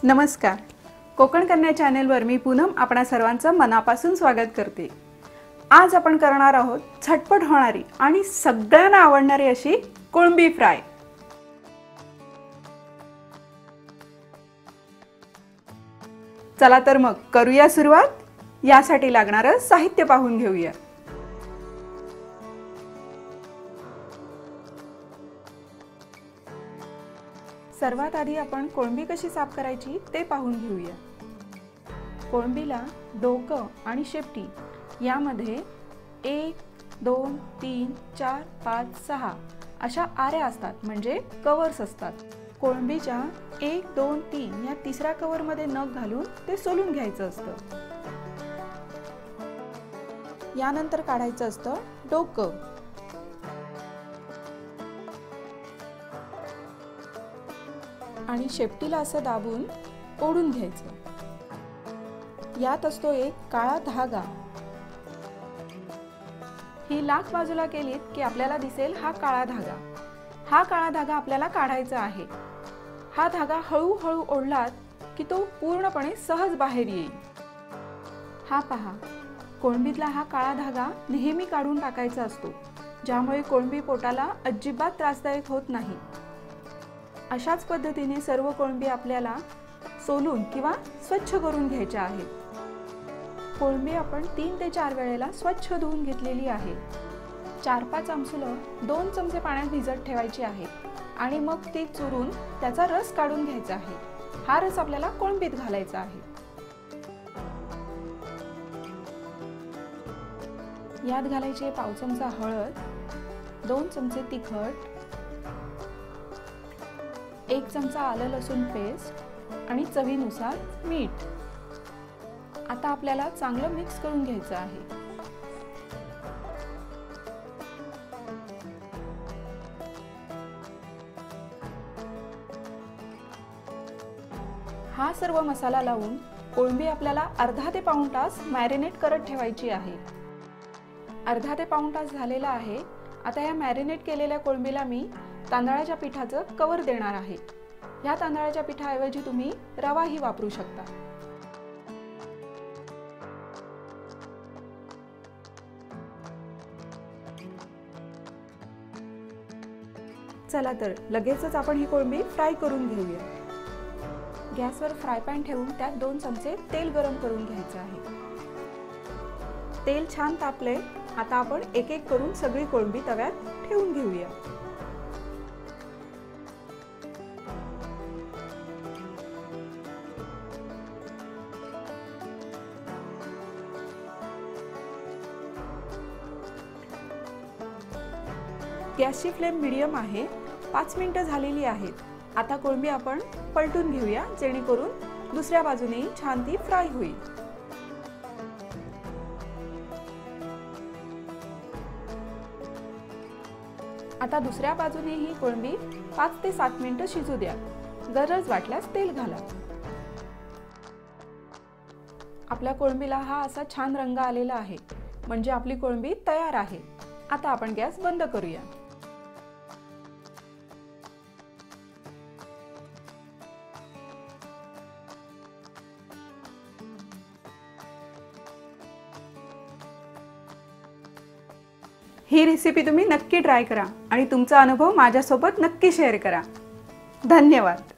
नमस्कार. कोकण कन्या चॅनलवर मी पूनम आपणा सर्वांचं मनापासून स्वागत करते. आज आपण करणार आहोत झटपट होणारी आणि सगळ्यांना आवडणारी अशी कोळंबी फ्राय. चला तर मग करूया सुरुवात. यासाठी लागणारं साहित्य पाहून घेऊया. सर्वात आधी आपण कोळंबी कशी साफ करायची ते पाहून घेऊया. कोळंबीला डोकं आणि शेपटी यामध्ये 1, 2, 3, 4, 5, 6 अशा आऱ्या असतात, म्हणजे कव्हर्स असतात. कोळंबीच्या 1, 2, 3 या तिसऱ्या कव्हर मध्ये नख घालून ते सोलून घ्यायचं असतं. यानंतर काढायचं असतं डोकं. आणि शेपटीला असं दाबून ओढून घ्यायचं. यात असतो एक काळा धागा. ही लाख बाजूला केलीत की आपल्याला दिसेल हा काळा धागा. हा काळा धागा आपल्याला काढायचा आहे. हा धागा हळूहळू ओढलात की तो पूर्णपणे सहज बाहेर येईल. हा पहा, कोळंबीतला हा काळा धागा नेहमी काढून टाकायचा असतो, ज्यामुळे कोळंबी पोटाला अजिबात त्रासदायक होत नाही. अशाच पद्धतीने सर्व कोळंबी आपल्याला सोलून किंवा स्वच्छ करून घ्यायच्या आहेत. कोळंबी आपण 3 ते 4 वेळेला स्वच्छ धुवून घेतलेली आहे. 4-5 आमसुलं 2 चमचे पाण्यात भिजत ठेवायची आहे आणि मग ती चुरून त्याचा रस काढून घ्यायचा आहे. हा रस आपल्याला कोळंबीत घालायचा आहे. यात घालायचे पाव चमचा हळद, 2 चमचे तिखट, 1 चमचा आलं लसूण पेस्ट आणि चवीनुसार मीठ. आता आपल्याला चांगलं मिक्स करून घ्यायचं आहे. हा सर्व मसाला लावून कोळंबी आपल्याला अर्धा ते पाऊण तास मॅरिनेट करत ठेवायची आहे. अर्धा ते पाऊण तास झालेला आहे. आता या मॅरिनेट केलेल्या कोळंबीला मी तांदळाच्या पिठाचं कव्हर देणार आहे. या तांदळाच्या पिठाऐवजी तुम्ही रवाही वापरू शकता. चला तर लगेचच आपण ही कोळंबी फ्राय करून घेऊया. गॅसवर फ्राय पॅन ठेवून त्यात 2 चमचे तेल गरम करून घ्यायचे आहे. तेल छान तापले. आता आपण एक एक करून सगळी कोळंबी तव्यात ठेवून घेऊया. गॅसची फ्लेम मीडियम आहे. 5 मिनिटं झालेली आहेत. आता कोळंबी आपण पलटून घेऊया, जेणेकरून दुसऱ्या बाजूनेही छान ती फ्राय होईल. आता दुसऱ्या बाजूने ही कोळंबी 5 ते 7 मिनिटं शिजू द्या. गरज वाटल्यास तेल घाला. आपल्या कोळंबीला हा असा छान रंग आलेला आहे, म्हणजे आपली कोळंबी तयार आहे. आता आपण गॅस बंद करूया. ही रेसिपी तुम्ही नक्की ट्राय करा आणि तुमचा अनुभव माझ्यासोबत नक्की शेअर करा. धन्यवाद.